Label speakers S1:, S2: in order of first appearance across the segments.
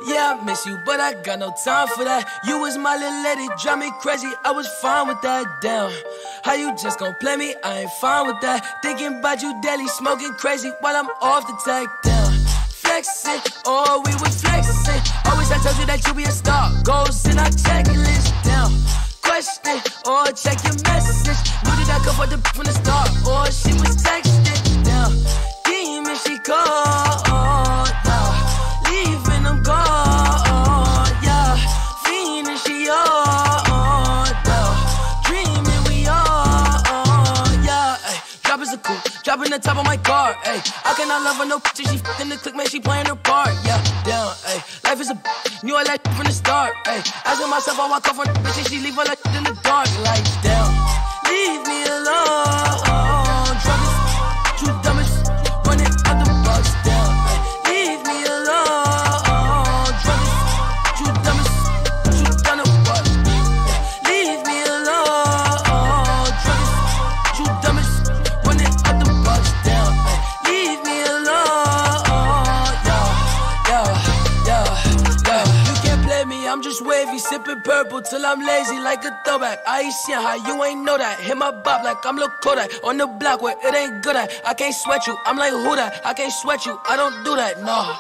S1: Yeah, I miss you, but I got no time for that. You was my little lady, drive me crazy, I was fine with that. Damn, how you just gon' play me? I ain't fine with that. Thinking about you daily, smoking crazy while I'm off the tag. Damn, flexing, oh, we was flexing. Always I told you that you be a star. Goals in our checklist. Down, question, or check your message. Knew that I could for the from the start, or she was texting. Down, demon she called. Yeah, leaving them gone. Yeah, fiending she on. Yeah, dreaming we on. Yeah, ay, drop is a coupe, dropping the top of my car. Ay, I cannot love her no bitch. She in the click, man, she playing her part. Yeah, down, ay, life is a knew I like from the start. Ay, asking myself, I walk off on the bitch and she leave her like in the dark. Like, damn, leave me alone. Drop is too dumb as running out the box. Down, ay, leave me alone. Drop is too dumb as what? Leave me alone. Drop is too dumb as running out the box. Down, ay, leave me alone. You can't play me, I'm just wavy, sipping purple till I'm lazy like a throwback. I ain't seen how you ain't know that. Hit my bop like I'm Lil Kodak on the block where it ain't good at. I can't sweat you, I'm like who that? I can't sweat you, I don't do that. No.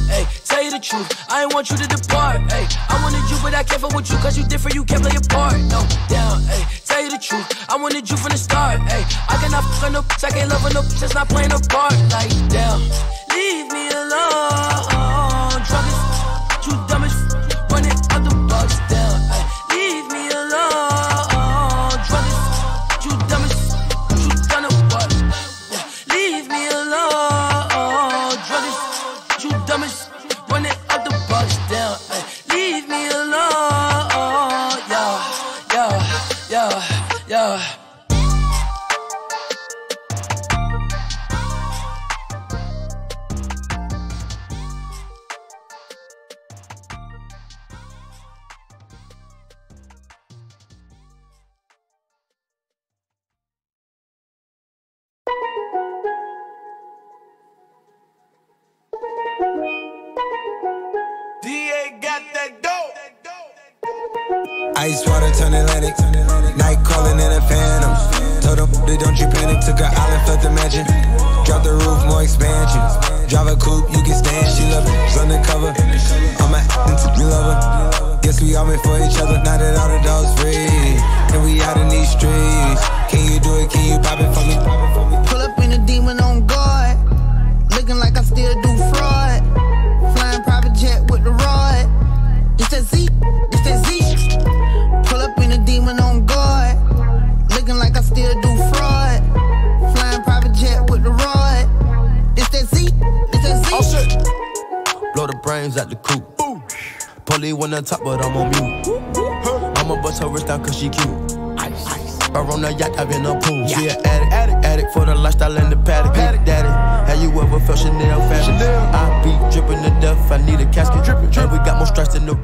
S1: Hey, tell you the truth, I ain't want you to depart. Hey, I wanted you, but I can't fuck with you, cause you different, you can't play your part. No, down, hey, tell you the truth, I wanted you from the start. Hey, I cannot fuck on no bitch, I can't love on no bitch that's not playing a part. Like, damn, leave me alone. Drop is too dumb as running out the box. Down, ay, leave me alone. Drop is too dumb as what? Yeah, leave me alone. Drop is too dumb as running out the box. Down, ay, leave me alone. Yeah.
S2: DA got that dope.
S3: Ice water turn Atlantic, night calling in a phantom. Told them that don't you panic, took an island, felt the mansion. Drop the roof, more expansion. Drive a coupe, you can stand. She love it, undercover. I'm a into lover. Guess we all meant for each other. Now that all the dogs free, and we out in these streets. Can you do it? Can you pop it for me?
S4: Pull up in a demon on guard, looking like I still do fraud. Flying private jet with the rod. It's that Z, it's that Z. Pull up in a demon on guard, looking like I still do fraud. Flying private jet with the rod. It's that Z, it's that Z.
S2: Oh shit.
S5: Blow the brains out the coop. Polly on the top, but I'm on mute. I'ma bust her wrist down cause she cute. Her on the yacht, I've been a pool. She an addict for the lifestyle and the paddock. Daddy, have you ever felt Chanel fashion? I be dripping to death, I need a casket. And we got more strikes than the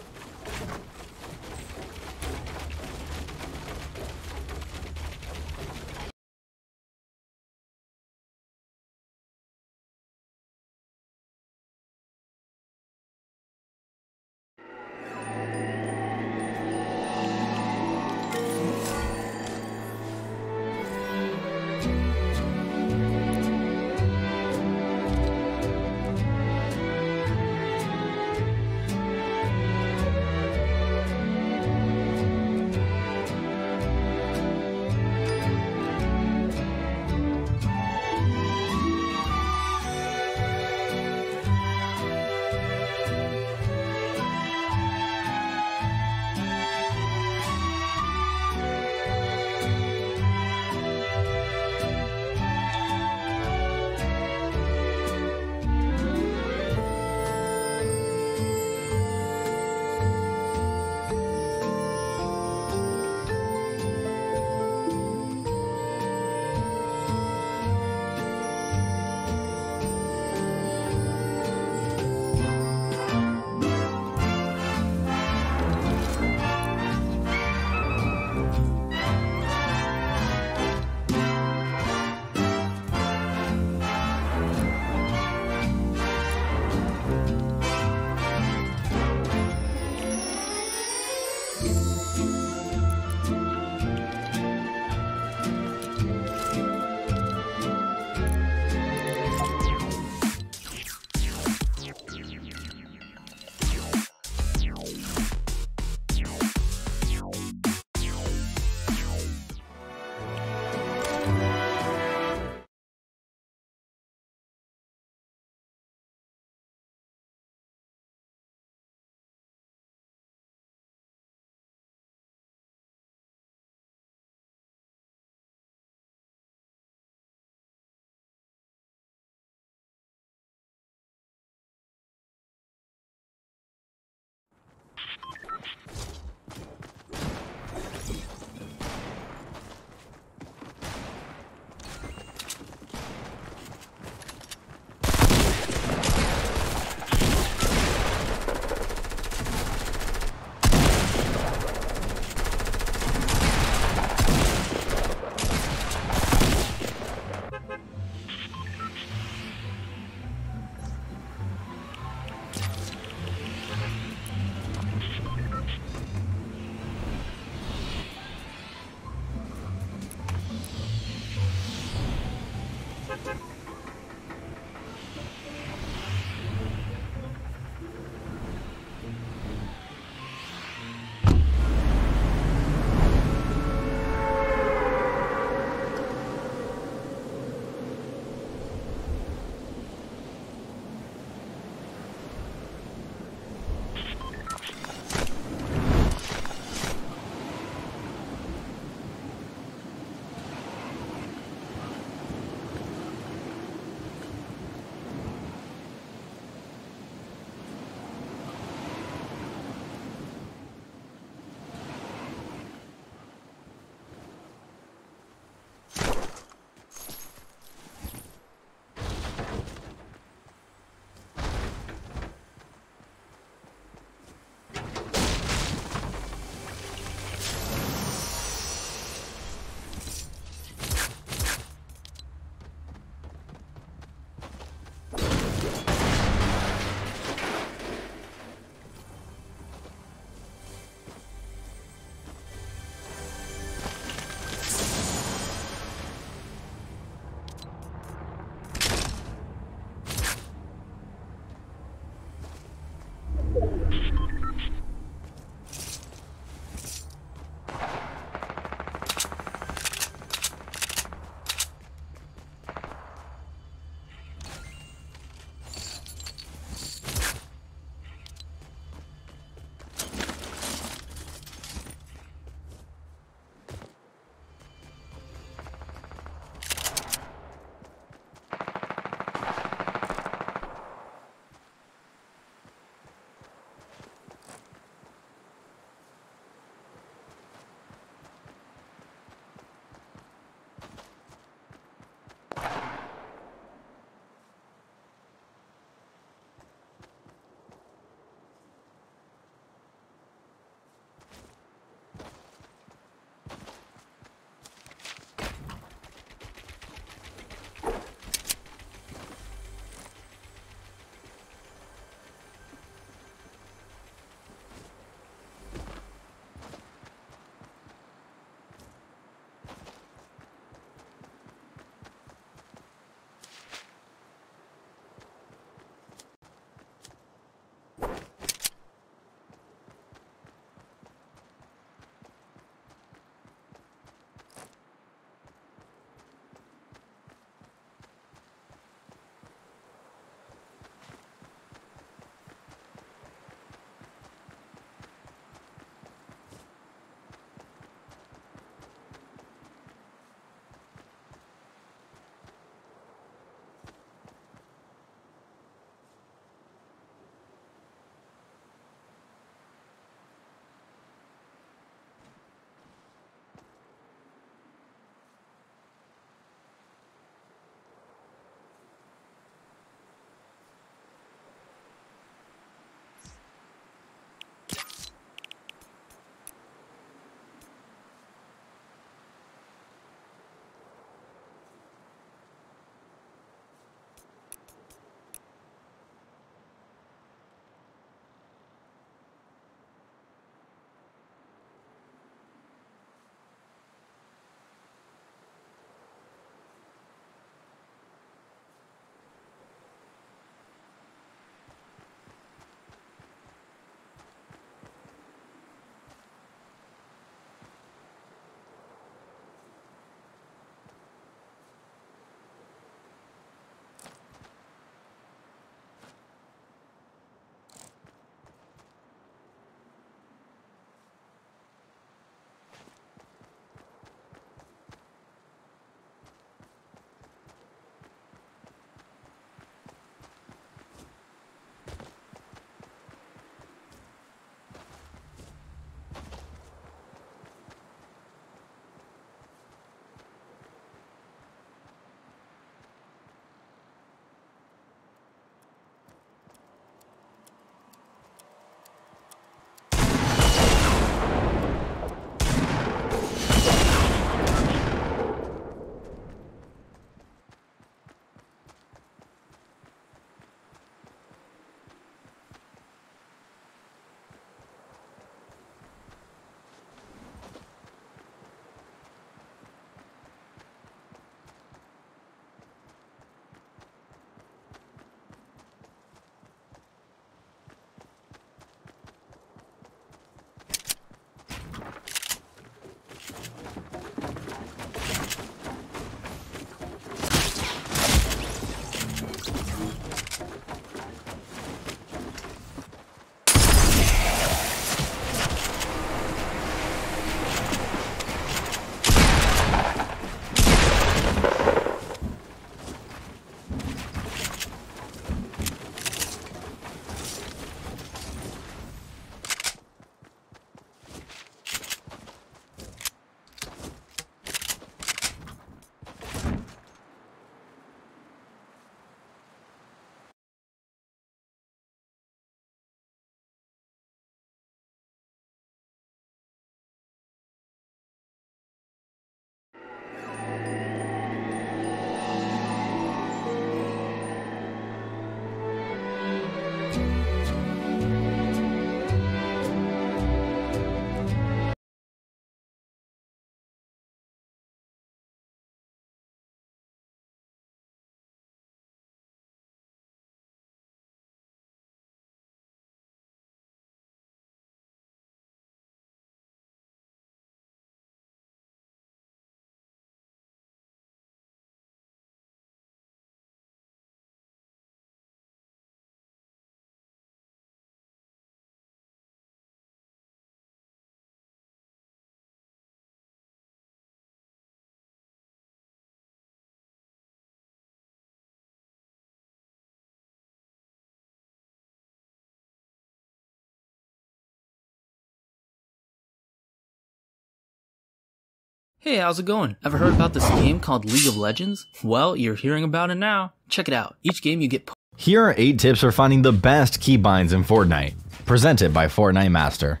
S2: Hey, how's it going? Ever heard about this game called League of Legends? Well, you're hearing about it now. Check it out. Each game you get...
S6: Here are 8 tips for finding the best keybinds in Fortnite. Presented by Fortnite Master.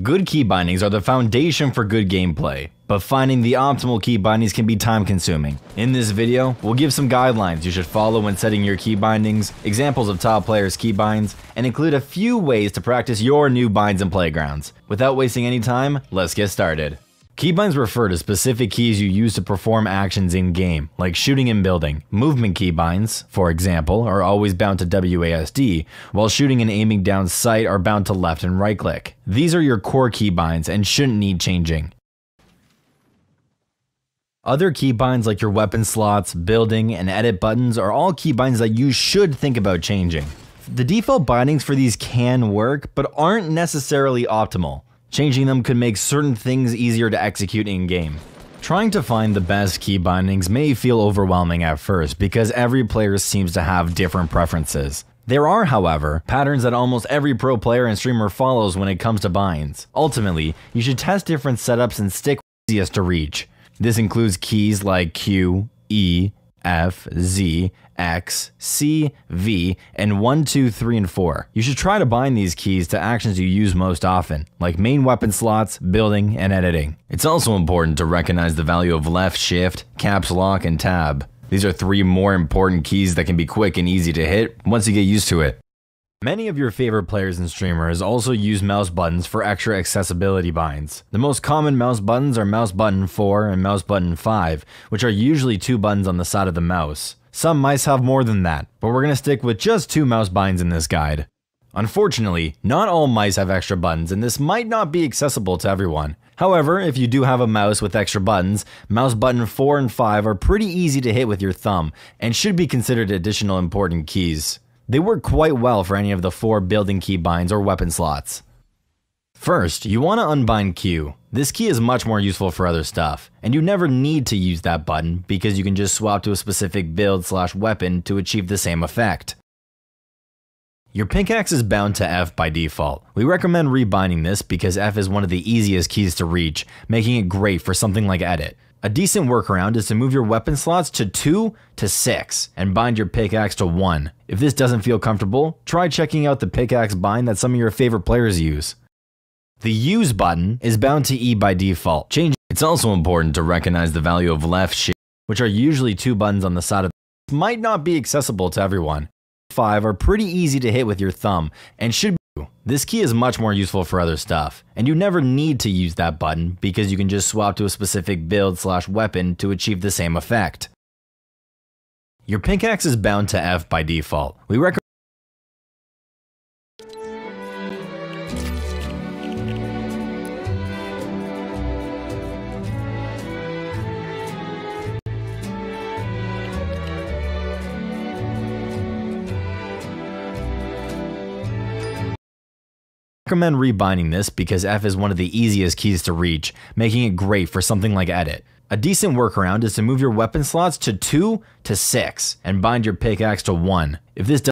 S6: Good key bindings are the foundation for good gameplay, but finding the optimal key bindings can be time consuming. In this video, we'll give some guidelines you should follow when setting your key bindings, examples of top players' key binds, and include a few ways to practice your new binds and playgrounds. Without wasting any time, let's get started. Keybinds refer to specific keys you use to perform actions in-game, like shooting and building. Movement keybinds, for example, are always bound to WASD, while shooting and aiming down sight are bound to left and right click. These are your core keybinds and shouldn't need changing. Other keybinds like your weapon slots, building, and edit buttons are all keybinds that you should think about changing. The default bindings for these can work, but aren't necessarily optimal. Changing them could make certain things easier to execute in-game. Trying to find the best key bindings may feel overwhelming at first because every player seems to have different preferences. There are, however, patterns that almost every pro player and streamer follows when it comes to binds. Ultimately, you should test different setups and stick with the easiest to reach. This includes keys like Q, E, F, Z, X, C, V, and 1, 2, 3, and 4. You should try to bind these keys to actions you use most often, like main weapon slots, building, and editing. It's also important to recognize the value of left shift, caps lock, and tab. These are 3 more important keys that can be quick and easy to hit once you get used to it. Many of your favorite players and streamers also use mouse buttons for extra accessibility binds. The most common mouse buttons are mouse button 4 and mouse button 5, which are usually 2 buttons on the side of the mouse. Some mice have more than that, but we're going to stick with just 2 mouse binds in this guide. Unfortunately, not all mice have extra buttons, and this might not be accessible to everyone. However, if you do have a mouse with extra buttons, mouse button 4 and 5 are pretty easy to hit with your thumb, and should be considered additional important keys. They work quite well for any of the 4 building key binds or weapon slots. First, you want to unbind Q. This key is much more useful for other stuff, and you never need to use that button because you can just swap to a specific build/weapon to achieve the same effect. Your pickaxe is bound to F by default. We recommend rebinding this because F is one of the easiest keys to reach, making it great for something like edit. A decent workaround is to move your weapon slots to 2 to 6 and bind your pickaxe to 1. If this doesn't feel comfortable, try checking out the pickaxe bind that some of your favorite players use. The use button is bound to E by default. It's also important to recognize the value of left shift, which are usually 2 buttons on the side of the might not be accessible to everyone. 5 are pretty easy to hit with your thumb and should be. This key is much more useful for other stuff, and you never need to use that button because you can just swap to a specific build/weapon to achieve the same effect. Your pickaxe is bound to F by default. We recommend rebinding this because F is one of the easiest keys to reach, making it great for something like edit. A decent workaround is to move your weapon slots to 2 to 6 and bind your pickaxe to 1. If this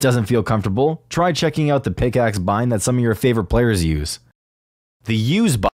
S6: doesn't feel comfortable, try checking out the pickaxe bind that some of your favorite players use. The use button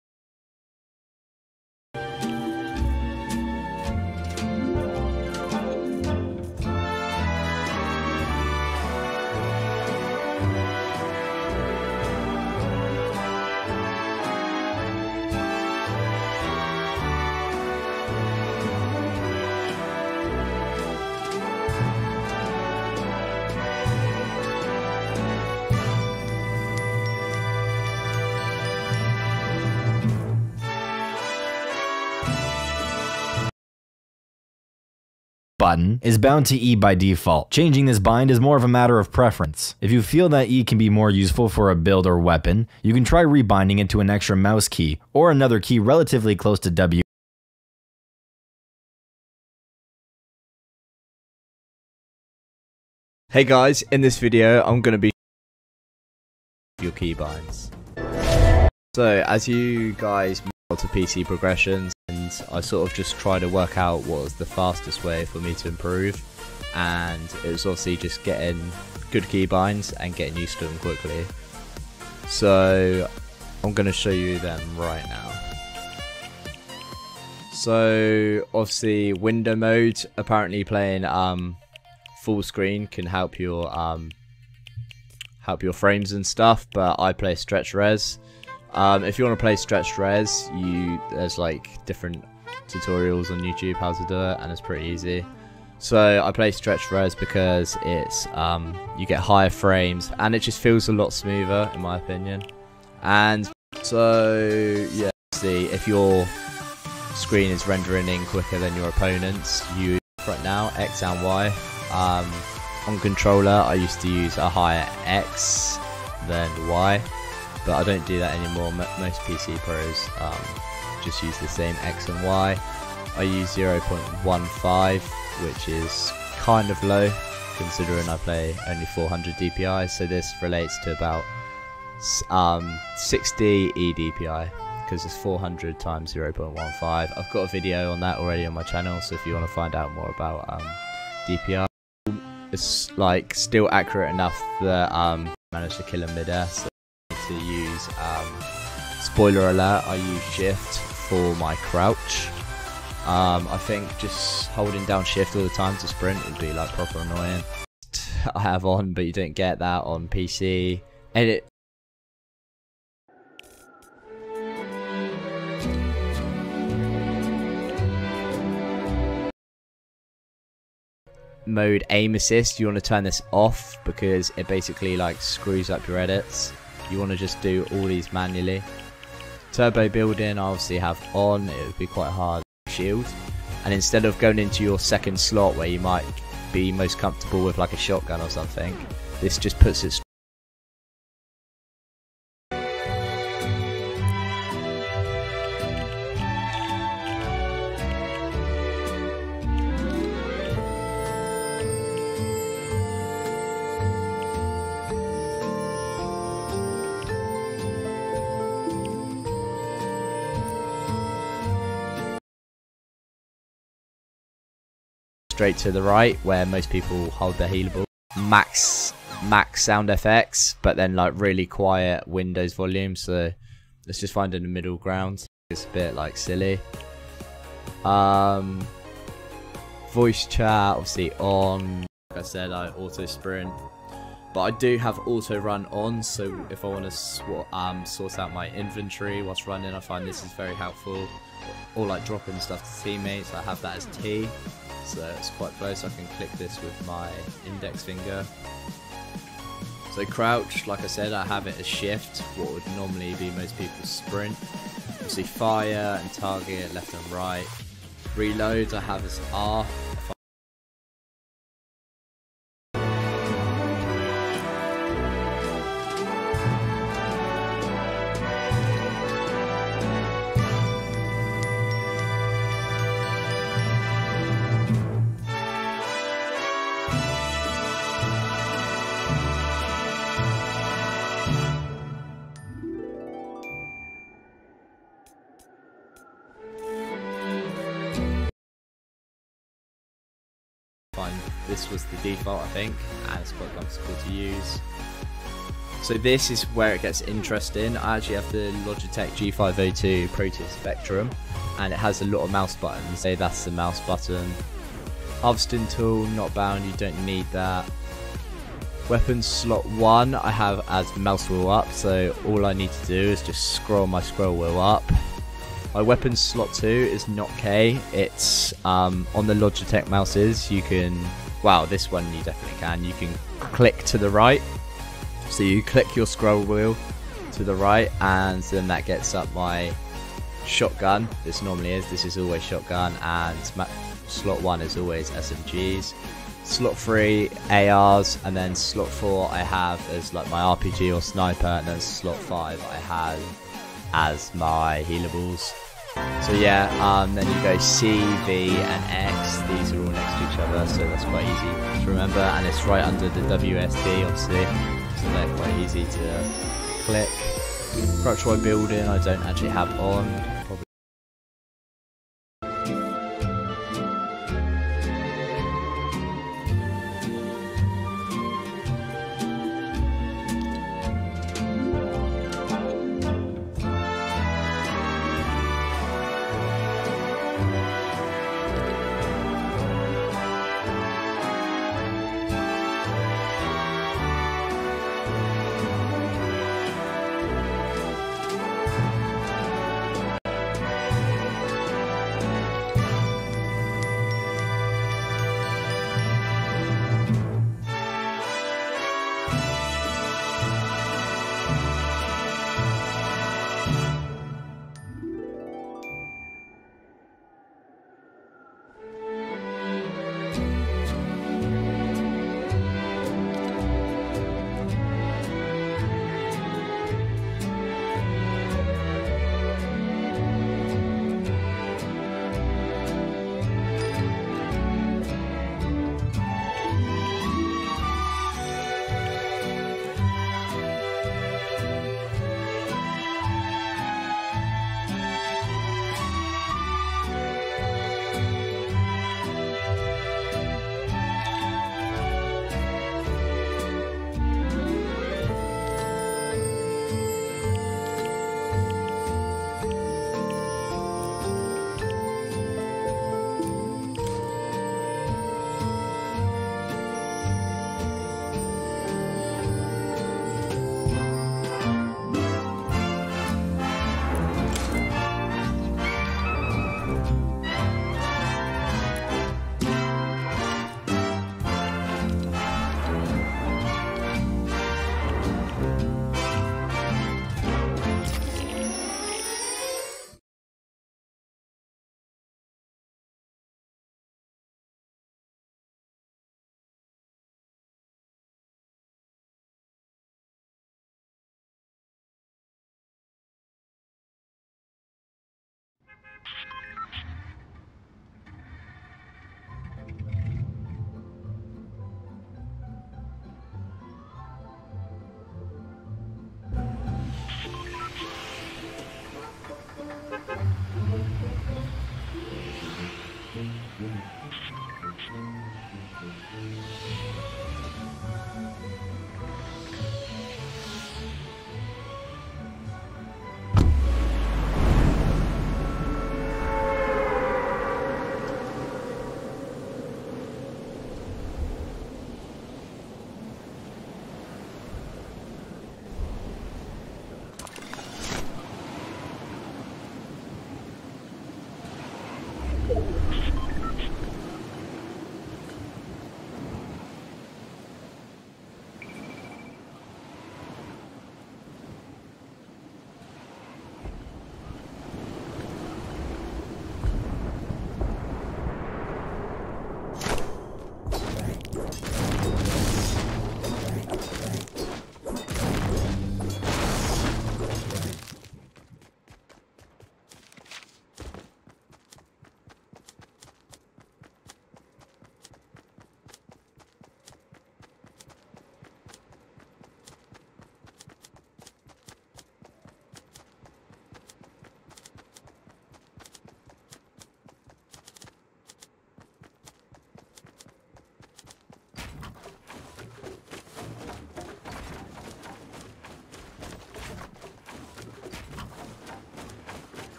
S6: button is bound to E by default. Changing this bind is more of a matter of preference. If you feel that E can be more useful for a build or weapon, you can try rebinding it to an extra mouse key, or another key relatively close to W.
S7: Hey guys, in this video I'm going to be your keybinds. So as you guys move to PC progressions, and I sort of just try to work out what was the fastest way for me to improve, and it was obviously just getting good keybinds and getting used to them quickly. So I'm going to show you them right now. So obviously window mode, apparently playing full screen can help your frames and stuff, but I play stretch res. If you want to play stretch res, there's like different tutorials on YouTube how to do it, and it's pretty easy. So I play stretch res because it's you get higher frames and it just feels a lot smoother in my opinion. And so yeah, see if your screen is rendering in quicker than your opponent's, you right now X and Y. On controller I used to use a higher X than Y, but I don't do that anymore. Most PC pros just use the same X and Y. I use 0.15, which is kind of low considering I play only 400 DPI, so this relates to about 60 eDPI because it's 400 times 0.15. I've got a video on that already on my channel, so if you want to find out more about DPI, it's like still accurate enough that managed to kill him mid-air. So to use spoiler alert, I use shift for my crouch. I think just holding down shift all the time to sprint would be like proper annoying. I have on, but you don't get that on PC. Edit mode aim assist, you want to turn this off because it basically like screws up your edits. You want to just do all these manually. Turbo building I obviously have on, it would be quite hard to shield, and instead of going into your second slot where you might be most comfortable with like a shotgun or something, this just puts it straight to the right where most people hold their healable. Max sound FX, but then like really quiet Windows volume, so let's just find a middle ground. It's a bit like silly. Voice chat obviously on. Like I said, I auto sprint, but I do have auto run on, so if I want to sort out my inventory whilst running, I find this is very helpful. Or like dropping stuff to teammates, I have that as T. So it's quite close, I can click this with my index finger. So crouch, like I said, I have it as shift, what would normally be most people's sprint. Obviously fire and target, left and right. Reload I have as R. This was the default, I think, and it's quite comfortable to use. So this is where it gets interesting. I actually have the Logitech G502 Proteus Spectrum, and it has a lot of mouse buttons. Say that's the mouse button. Harvesting tool, not bound, you don't need that. Weapon slot 1 I have as mouse wheel up, so all I need to do is just scroll my scroll wheel up. My weapon slot 2 is not K, it's on the Logitech mouses you can, well this one you definitely can, you can click to the right. So you click your scroll wheel to the right and then that gets up my shotgun. This normally is, this is always shotgun, and slot 1 is always SMGs, slot 3 ARs, and then slot 4 I have as like my RPG or sniper, and then slot 5 I have as my healables. So yeah, then you go C, V and X, these are all next to each other, so that's quite easy to remember, and it's right under the WSD obviously, so they're quite easy to click. Crouch while building I don't actually have on, probably.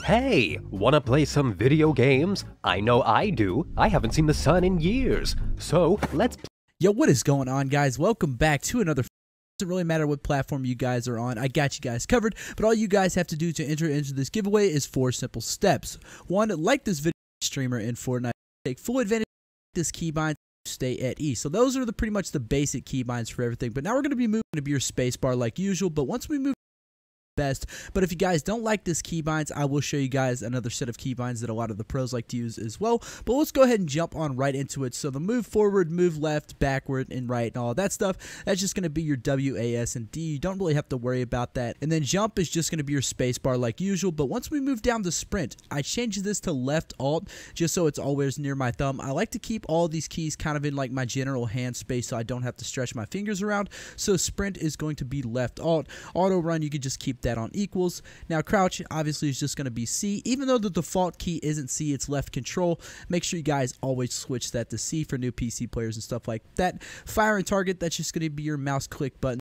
S8: Hey, wanna play some video games? I know I do. I haven't seen the sun in years. So, let's
S9: Yo, what is going on, guys? Welcome back to another. Doesn't really matter what platform you guys are on. I got you guys covered, but all you guys have to do to enter into this giveaway is 4 simple steps. 1, like this video streamer in Fortnite. Take full advantage of this keybind. Stay at E. So those are pretty much the basic keybinds for everything. But now we're going to be moving to your spacebar like usual. But once we move best. But if you guys don't like this keybinds, I will show you guys another set of keybinds that a lot of the pros like to use as well. But let's go ahead and jump on right into it. So the move forward, move left, backward, and right, and all that stuff, that's just going to be your W, A, S, and D. You don't really have to worry about that. And then jump is just going to be your spacebar like usual. But once we move down to sprint, I changed this to left alt just so it's always near my thumb. I like to keep all these keys kind of in like my general hand space so I don't have to stretch my fingers around. So sprint is going to be left alt. Auto run, you can just keep that on equals. Now crouch obviously is just going to be C. Even though the default key isn't C, it's left control. Make sure you guys always switch that to C for new PC players and stuff like that. Fire and target, that's just going to be your mouse click button.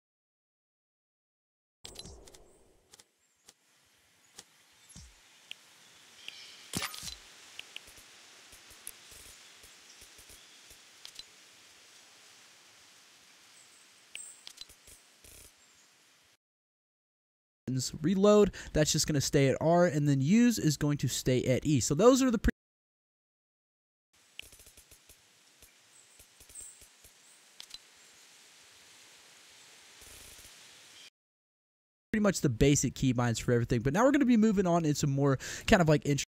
S9: Reload, that's just going to stay at R, and then use is going to stay at E. So those are the pretty much the basic keybinds for everything. But now we're going to be moving on into more kind of like interesting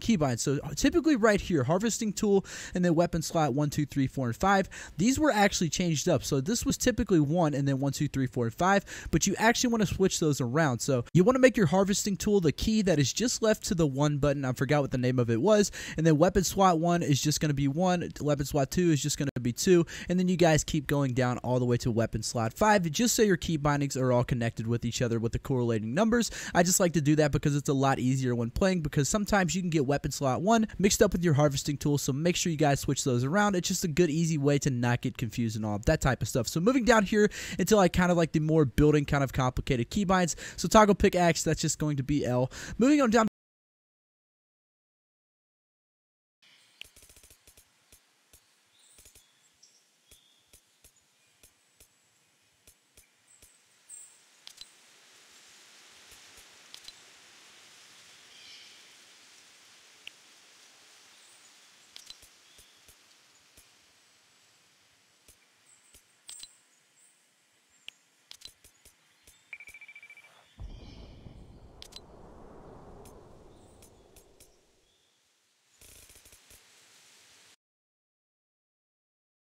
S9: keybinds. So typically right here, harvesting tool and then weapon slot 1, 2, 3, 4, and 5. These were actually changed up. So this was typically 1 and then 1, 2, 3, 4, and 5, but you actually want to switch those around. So you want to make your harvesting tool the key that is just left to the 1 button. I forgot what the name of it was. And then weapon slot 1 is just going to be 1, weapon slot 2 is just going to be 2, and then you guys keep going down all the way to weapon slot 5, just so your key bindings are all connected with each other with the correlating numbers. I just like to do that because it's a lot easier when playing, because sometimes you can get weapon slot 1 mixed up with your harvesting tool, so make sure you guys switch those around. It's just a good easy way to not get confused and all of that type of stuff. So moving down here until I kind of like the more building kind of complicated keybinds. So toggle pickaxe, that's just going to be L. Moving on down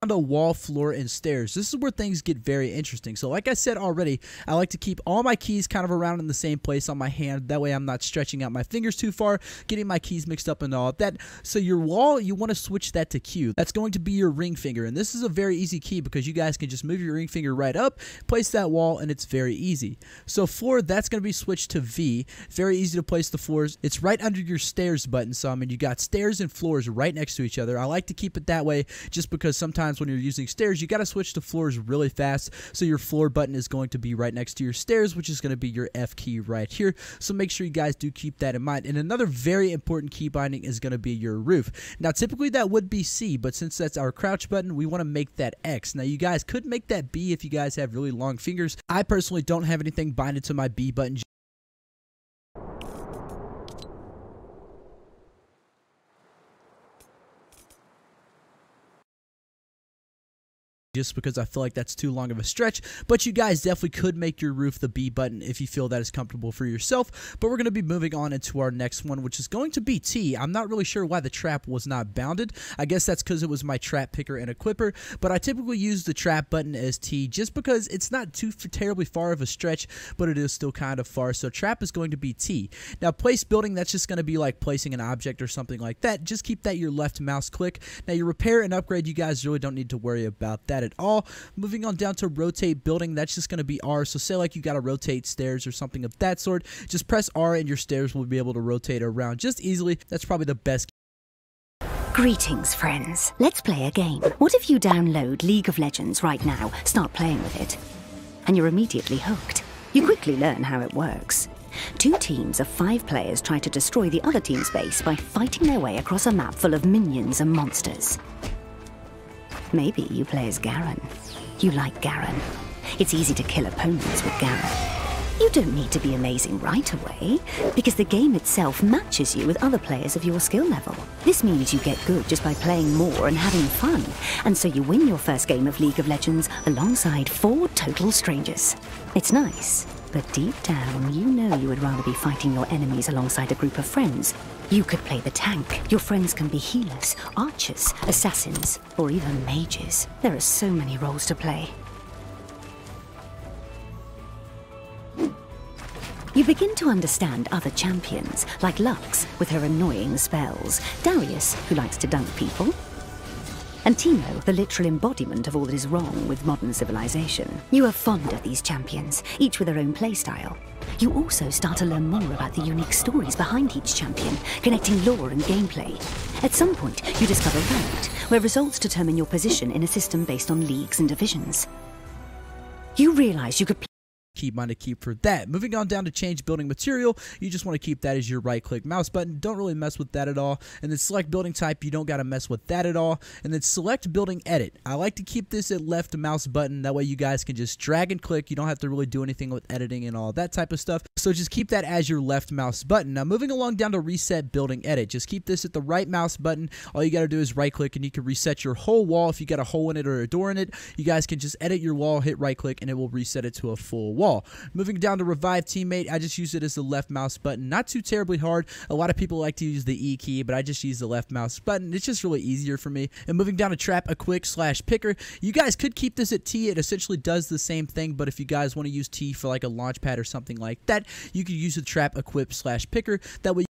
S9: to wall, floor, and stairs. This is where things get very interesting. So like I said already, I like to keep all my keys kind of around in the same place on my hand. That way I'm not stretching out my fingers too far, getting my keys mixed up and all of that. So your wall, you want to switch that to Q. That's going to be your ring finger. And this is a very easy key because you guys can just move your ring finger right up, place that wall, and it's very easy. So floor, that's going to be switched to V. Very easy to place the floors. It's right under your stairs button. So I mean, you got stairs and floors right next to each other. I like to keep it that way just because sometimes when you're using stairs, you got to switch to floors really fast. So your floor button is going to be right next to your stairs, which is going to be your F key right here. So make sure you guys do keep that in mind. And another very important key binding is going to be your roof. Now typically that would be C, but since that's our crouch button, we want to make that X. Now you guys could make that B if you guys have really long fingers. I personally don't have anything binded to my B button just because I feel like that's too long of a stretch, but you guys definitely could make your roof the B button if you feel that is comfortable for yourself. But we're going to be moving on into our next one, which is going to be T. I'm not really sure why the trap was not bounded. I guess that's because it was my trap picker and equipper, but I typically use the trap button as T just because it's not too terribly far of a stretch, but it is still kind of far. So trap is going to be T. Now place building, that's just going to be like placing an object or something like that. Just keep that your left mouse click. Now your repair and upgrade, you guys really don't need to worry about that at all. Moving on down to rotate building, that's just going to be R. So say like you got to rotate stairs or something of that sort, just press R and your stairs will be able to rotate around just easily. That's probably the best.
S10: Greetings, friends. Let's play a game. What if you download League of Legends right now, start playing with it, and you're immediately hooked? You quickly learn how it works. 2 teams of 5 players try to destroy the other team's base by fighting their way across a map full of minions and monsters. Maybe you play as Garen. You like Garen. It's easy to kill opponents with Garen. You don't need to be amazing right away, because the game itself matches you with other players of your skill level. This means you get good just by playing more and having fun, and so you win your first game of League of Legends alongside 4 total strangers. It's nice, but deep down you know you would rather be fighting your enemies alongside a group of friends. You could play the tank. Your friends can be healers, archers, assassins, or even mages. There are so many roles to play. You begin to understand other champions, like Lux, with her annoying spells, Darius, who likes to dunk people, and Timo, the literal embodiment of all that is wrong with modern civilization. You are fond of these champions, each with their own playstyle. You also start to learn more about the unique stories behind each champion, connecting lore and gameplay. At some point, you discover Ranked, where results determine your position in a system based on leagues and divisions. You realize you could
S9: keybind to keep for that. Moving on down to change building material, you just want to keep that as your right click mouse button. Don't really mess with that at all. And then select building type, you don't got to mess with that at all. And then select building edit. I like to keep this at left mouse button, that way you guys can just drag and click. You don't have to really do anything with editing and all that type of stuff. So just keep that as your left mouse button. Now moving along down to reset building edit, just keep this at the right mouse button. All you got to do is right click and you can reset your whole wall. If you got a hole in it or a door in it, you guys can just edit your wall, hit right click, and it will reset it to a full wall. Moving down to revive teammate, I just use it as the left mouse button. Not too terribly hard. A lot of people like to use the E key, but I just use the left mouse button. It's just really easier for me. And moving down to trap equip / picker, you guys could keep this at T. It essentially does the same thing, but if you guys want to use T for like a launch pad or something like that, you could use the trap equip / picker. That way